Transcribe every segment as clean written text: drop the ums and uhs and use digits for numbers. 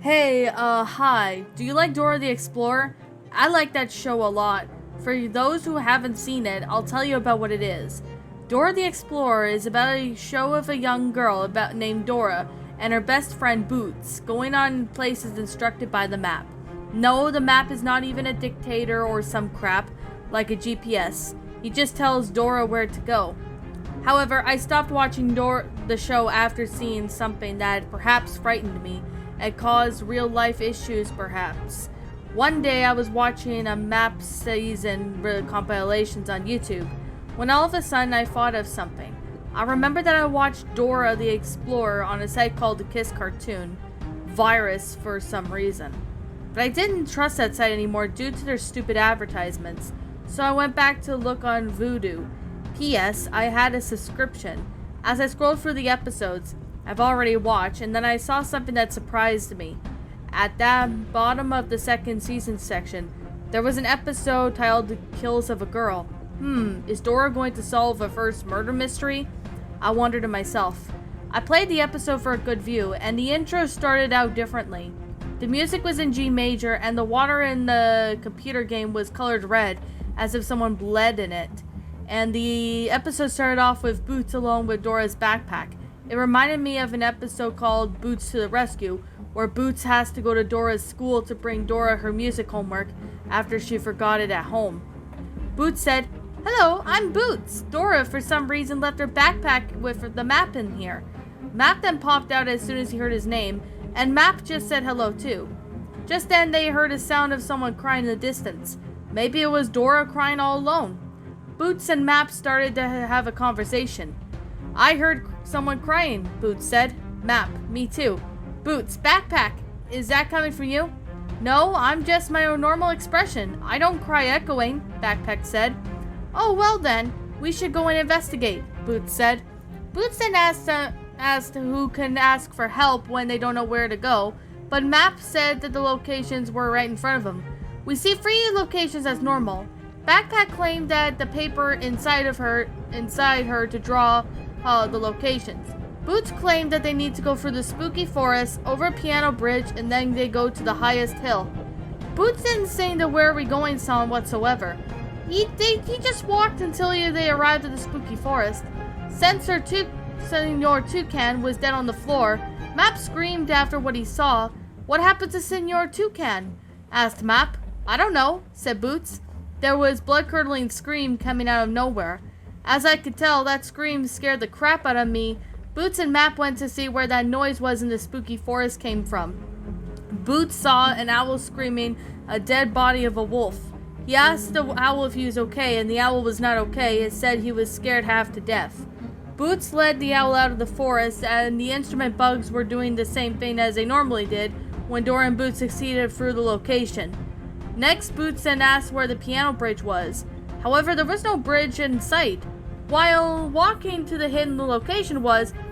Hi. Do you like Dora the Explorer? I like that show a lot. For those who haven't seen it, I'll tell you about what it is. Dora the Explorer is about a show of a young girl named Dora and her best friend Boots going on places instructed by the map. No, the map is not even a dictator or some crap like a GPS. He just tells Dora where to go. However, I stopped watching the show after seeing something that perhaps frightened me and caused real life issues perhaps. One day I was watching a map season compilations on YouTube when all of a sudden I thought of something. I remember that I watched Dora the Explorer on a site called the Kiss Cartoon Virus for some reason. But I didn't trust that site anymore due to their stupid advertisements, so I went back to look on Voodoo. P.S. I had a subscription. As I scrolled through the episodes I've already watched, and then I saw something that surprised me. At the bottom of the second season section, there was an episode titled The Kills of a Girl. Is Dora going to solve a first murder mystery? I wondered to myself. I played the episode for a good view, and the intro started out differently. The music was in G major, and the water in the computer game was colored red, as if someone bled in it. And the episode started off with Boots alone with Dora's backpack. It reminded me of an episode called Boots to the Rescue, where Boots has to go to Dora's school to bring Dora her music homework after she forgot it at home. Boots said, "Hello, I'm Boots." Dora, for some reason, left her backpack with the map in here. Map then popped out as soon as he heard his name, and Map just said hello too. Just then they heard a sound of someone crying in the distance. Maybe it was Dora crying all alone. Boots and Map started to have a conversation. "I heard someone crying," Boots said. Map, "Me too." Boots, "Backpack, is that coming from you?" "No, I'm just my normal expression. I don't cry echoing," Backpack said. "Oh, well then, we should go and investigate," Boots said. Boots then asked who can ask for help when they don't know where to go, but Map said that the locations were right in front of them. "We see 3 locations as normal." Backpack claimed that the paper inside her to draw the locations. Boots claimed that they need to go through the spooky forest, over a piano bridge, and then they go to the highest hill. Boots didn't say the "where are we going" song whatsoever. He just walked until they arrived at the spooky forest. Senor Toucan was dead on the floor. Map screamed after what he saw. "What happened to Senor Toucan?" asked Map. "I don't know," said Boots. There was blood-curdling scream coming out of nowhere. As I could tell, that scream scared the crap out of me. Boots and Map went to see where that noise was in the spooky forest came from. Boots saw an owl screaming a dead body of a wolf. He asked the owl if he was okay, and the owl was not okay. It said he was scared half to death. Boots led the owl out of the forest, and the instrument bugs were doing the same thing as they normally did when Dora and Boots succeeded through the location. Next, Boots then asked where the piano bridge was. However, there was no bridge in sight. While walking to the hidden location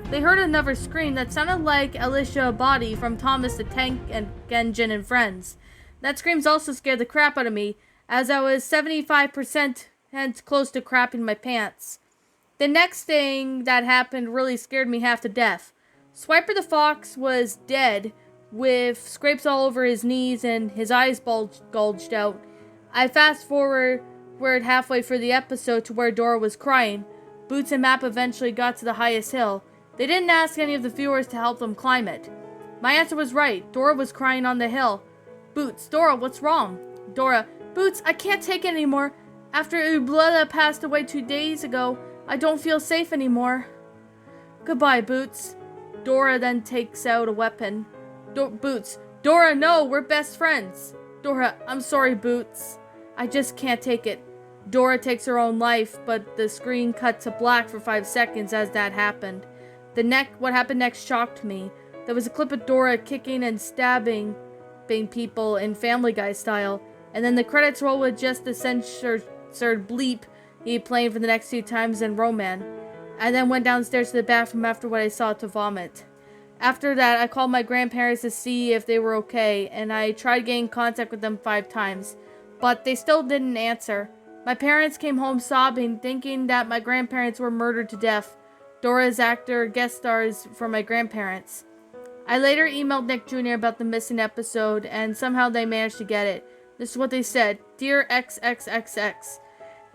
they heard another scream that sounded like Alicia Abadi from Thomas the Tank Engine and Friends. That scream also scared the crap out of me, as I was 75% close to crapping my pants. The next thing that happened really scared me half to death. Swiper the Fox was dead, with scrapes all over his knees and his eyes bulged out. I fast forward halfway through the episode to where Dora was crying. Boots and Map eventually got to the highest hill. They didn't ask any of the viewers to help them climb it. My answer was right. Dora was crying on the hill. Boots, "Dora, what's wrong?" Dora, "Boots, I can't take it anymore. After Ubletta passed away 2 days ago, I don't feel safe anymore." "Goodbye, Boots." Dora then takes out a weapon. Boots, "Dora, no, we're best friends." Dora, "I'm sorry, Boots. I just can't take it." Dora takes her own life, but the screen cut to black for 5 seconds as that happened. What happened next shocked me. There was a clip of Dora kicking and stabbing people in Family Guy style, and then the credits roll with just the censored bleep he played for the next few times in Roman. I then went downstairs to the bathroom after what I saw to vomit. After that, I called my grandparents to see if they were okay, and I tried getting contact with them 5 times, but they still didn't answer. My parents came home sobbing, thinking that my grandparents were murdered to death. Dora's actor guest stars for my grandparents. I later emailed Nick Jr. about the missing episode, and somehow they managed to get it. This is what they said. Dear XXXX,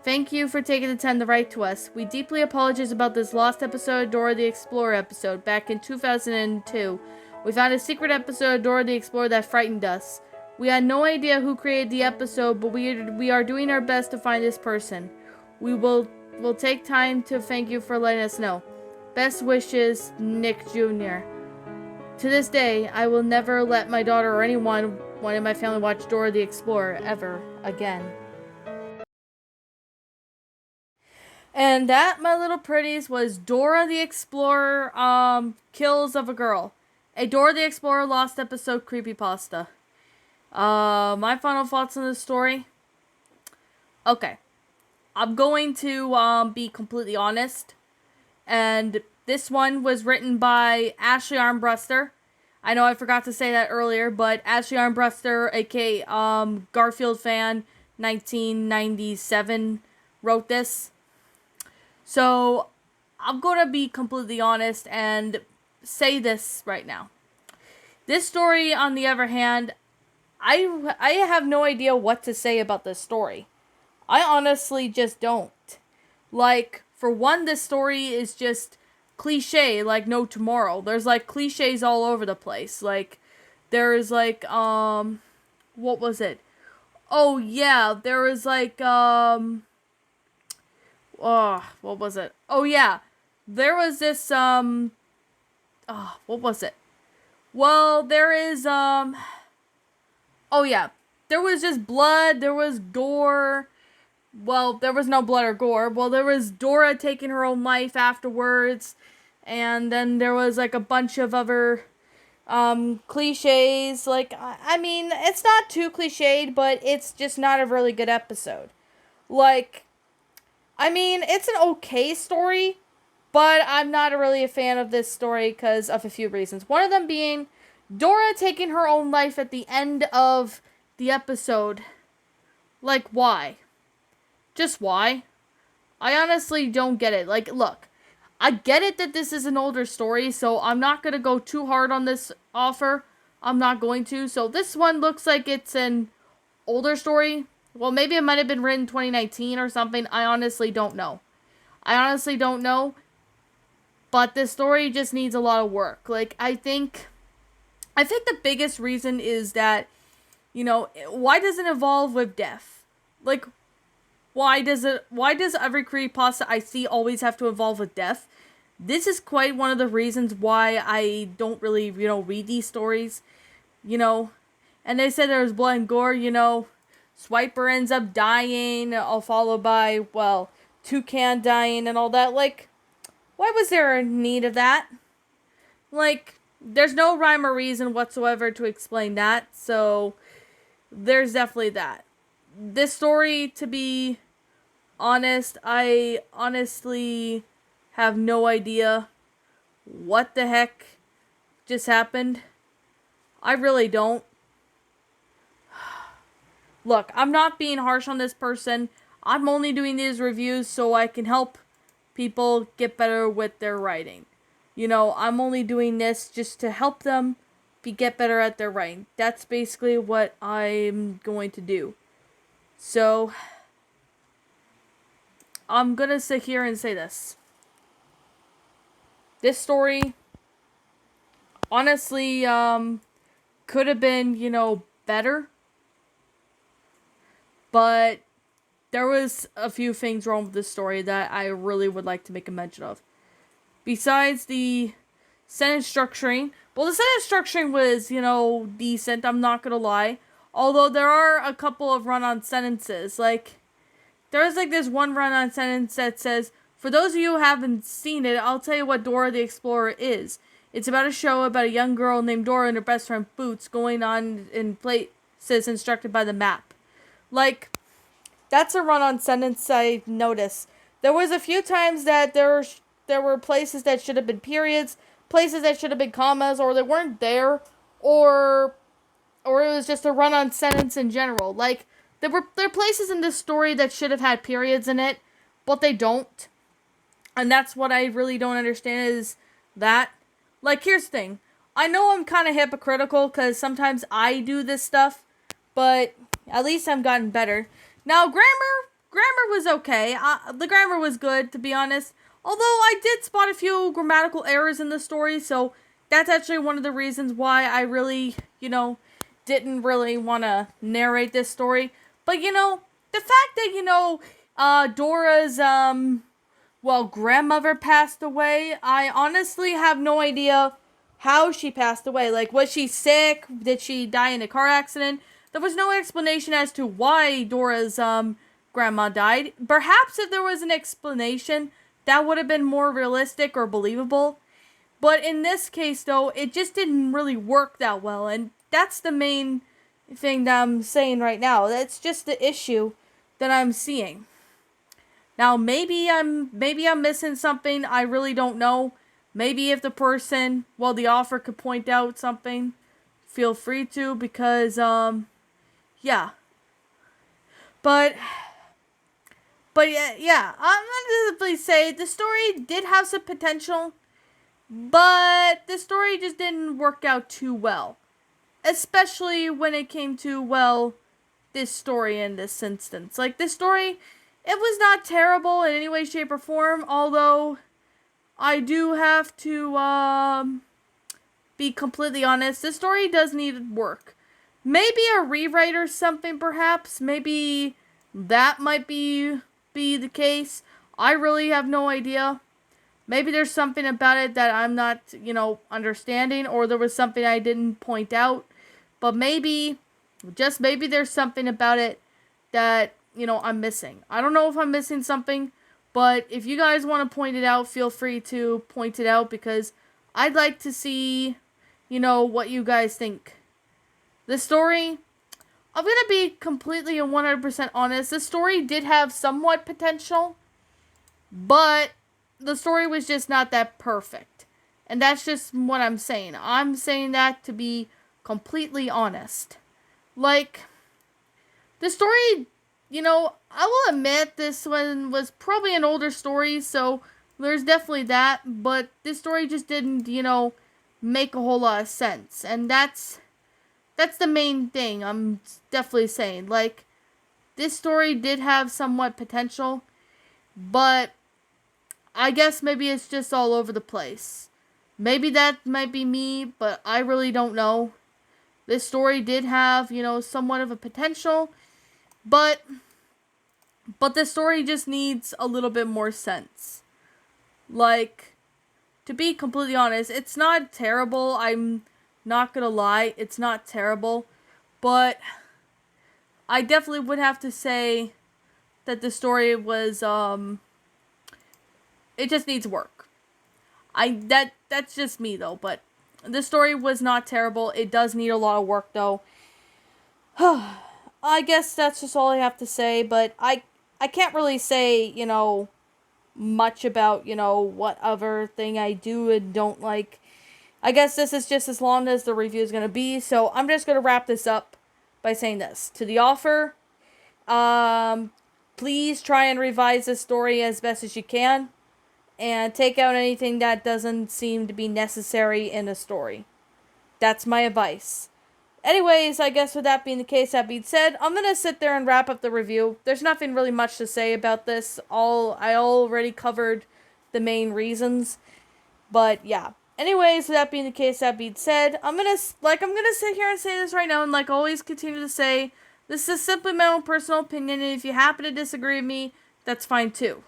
thank you for taking the time to write to us. We deeply apologize about this lost episode, Dora the Explorer episode, back in 2002. We found a secret episode of Dora the Explorer that frightened us. We had no idea who created the episode, but we are doing our best to find this person. We'll take time to thank you for letting us know. Best wishes, Nick Jr. To this day, I will never let my daughter or anyone in my family watch Dora the Explorer ever again. And that, my little pretties, was Dora the Explorer, Kills of a Girl. A Dora the Explorer Lost episode creepypasta. My final thoughts on this story. Okay. I'm going to, be completely honest. And this one was written by Ashley Armbruster. I know I forgot to say that earlier, but Ashley Armbruster, aka Garfield fan, 1997, wrote this. So, I'm going to be completely honest and say this right now. This story, on the other hand, I have no idea what to say about this story. I honestly just don't. Like, for one, this story is just cliche like no tomorrow. There's like cliches all over the place. Like, there's like, what was it? Oh yeah, there was like, what was it? Oh yeah, there was this, what was it? Well, there is, oh yeah, there was just blood, there was gore. Well, there was no blood or gore. Well, there was Dora taking her own life afterwards. And then there was, like, a bunch of other, cliches. Like, I mean, it's not too cliched, but it's just not a really good episode. Like, I mean, it's an okay story, but I'm not really a fan of this story because of a few reasons. One of them being Dora taking her own life at the end of the episode. Like, why? Just why? I honestly don't get it. Like, look, I get it that this is an older story, so I'm not going to go too hard on this offer. I'm not going to. So this one looks like it's an older story. Well, maybe it might have been written in 2019 or something. I honestly don't know. But this story just needs a lot of work. Like, I think the biggest reason is that, why does it evolve with death? Like, why does every creepypasta I see always have to evolve with death? This is quite one of the reasons why I don't really, read these stories, And they said there was blood and gore, Swiper ends up dying, all followed by, well, Toucan dying and all that. Like, why was there a need of that? Like, there's no rhyme or reason whatsoever to explain that, so there's definitely that. This story, to be honest, I honestly have no idea what the heck just happened. I really don't. Look, I'm not being harsh on this person. I'm only doing these reviews so I can help people get better with their writing. I'm only doing this just to help them get better at their writing. That's basically what I'm going to do. So, I'm gonna sit here and say this. This story, honestly, could have been, better. But there was a few things wrong with this story that I really would like to make a mention of. Besides the sentence structuring. Well, the sentence structuring was, decent, I'm not gonna lie. Although there are a couple of run-on sentences. Like, there's like this one run-on sentence that says, for those of you who haven't seen it, I'll tell you what Dora the Explorer is. It's about a show about a young girl named Dora and her best friend Boots going on in places instructed by the map. Like, that's a run-on sentence I noticed. There was a few times that there were places that should have been periods, places that should have been commas, or they weren't there, or it was just a run-on sentence in general. Like, there are places in this story that should have had periods in it, but they don't. And that's what I really don't understand is that. Like, here's the thing. I know I'm kind of hypocritical because sometimes I do this stuff, but at least I've gotten better. Now, grammar was okay. The grammar was good, to be honest. Although I did spot a few grammatical errors in the story, so that's actually one of the reasons why I really, didn't really want to narrate this story. But, the fact that, Dora's, grandmother passed away, I honestly have no idea how she passed away. Like, was she sick? Did she die in a car accident? There was no explanation as to why Dora's, grandma died. Perhaps if there was an explanation, that would have been more realistic or believable. But in this case, though, it just didn't really work that well. And that's the main thing that I'm saying right now. That's just the issue that I'm seeing. Now, maybe I'm missing something. I really don't know. Maybe if the person, the author could point out something, feel free to, because, yeah. But yeah, I'm gonna simply say the story did have some potential, but the story just didn't work out too well. Especially when it came to, this story in this instance. Like, this story, it was not terrible in any way, shape, or form, although I do have to, be completely honest. This story does need work. Maybe a rewrite or something, perhaps. Maybe that might be the case. I really have no idea. Maybe there's something about it that I'm not, understanding, or there was something I didn't point out. But maybe, just maybe there's something about it that, I'm missing. I don't know if I'm missing something, but if you guys want to point it out, feel free to point it out, because I'd like to see, what you guys think. The story, I'm going to be completely and 100% honest. The story did have somewhat potential, but the story was just not that perfect. And that's just what I'm saying. I'm saying that to be completely honest. Like, the story, I will admit this one was probably an older story, so there's definitely that, but this story just didn't, make a whole lot of sense. And that's the main thing I'm definitely saying. Like, this story did have somewhat potential, but I guess maybe it's just all over the place. Maybe that might be me, but I really don't know. This story did have, somewhat of a potential, but the story just needs a little bit more sense. Like, to be completely honest, it's not terrible. I'm not gonna lie, it's not terrible, but I definitely would have to say that the story was, it just needs work. That's just me though, but the story was not terrible. It does need a lot of work though. I guess that's just all I have to say, but I can't really say, much about, what other thing I do and don't like. I guess this is just as long as the review is going to be, so I'm just going to wrap this up by saying this. To the author, please try and revise this story as best as you can, and take out anything that doesn't seem to be necessary in a story. That's my advice. Anyways, I guess with that being the case, that being said, I'm going to sit there and wrap up the review. There's nothing really much to say about this. I already covered the main reasons. But yeah. Anyways, with that being the case, that being said, I'm going to sit here and say this right now, and like always continue to say, this is simply my own personal opinion, and if you happen to disagree with me, that's fine too.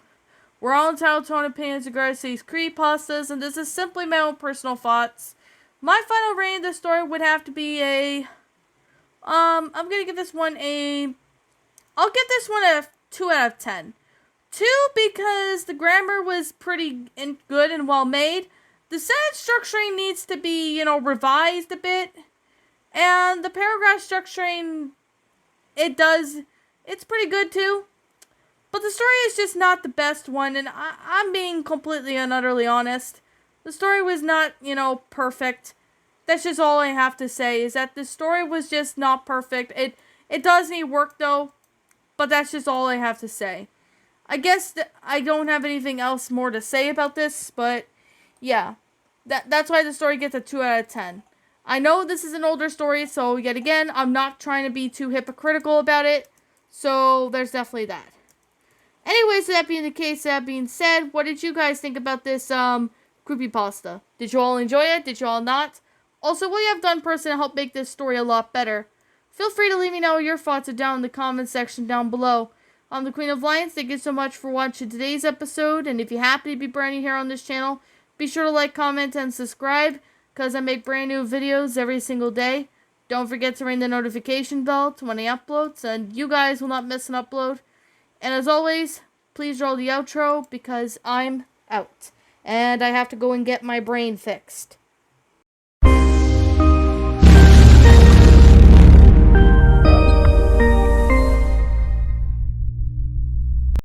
We're all entitled to our own opinions regards to these creepypastas, and this is simply my own personal thoughts. My final rating of this story would have to be I'm gonna give this one I'll give this one a 2 out of 10. 2, because the grammar was pretty good and well made. The sentence structuring needs to be, revised a bit. And the paragraph structuring, it's pretty good too. But the story is just not the best one, and I'm being completely and utterly honest. The story was not, perfect. That's just all I have to say, is that the story was just not perfect. It does need work, though, but that's just all I have to say. I guess I don't have anything else more to say about this, but yeah. That's why the story gets a 2 out of 10. I know this is an older story, so yet again, I'm not trying to be too hypocritical about it. So there's definitely that. Anyways, that being the case, that being said, what did you guys think about this creepypasta? Did you all enjoy it? Did you all not? Also, what you have done personally to help make this story a lot better? Feel free to let me know what your thoughts are down in the comment section down below. I'm the Queen of Lions. Thank you so much for watching today's episode. And if you happen to be brand new here on this channel, be sure to like, comment, and subscribe, because I make brand new videos every single day. Don't forget to ring the notification bell to when I upload, and you guys will not miss an upload. And as always, please roll the outro, because I'm out. And I have to go and get my brain fixed.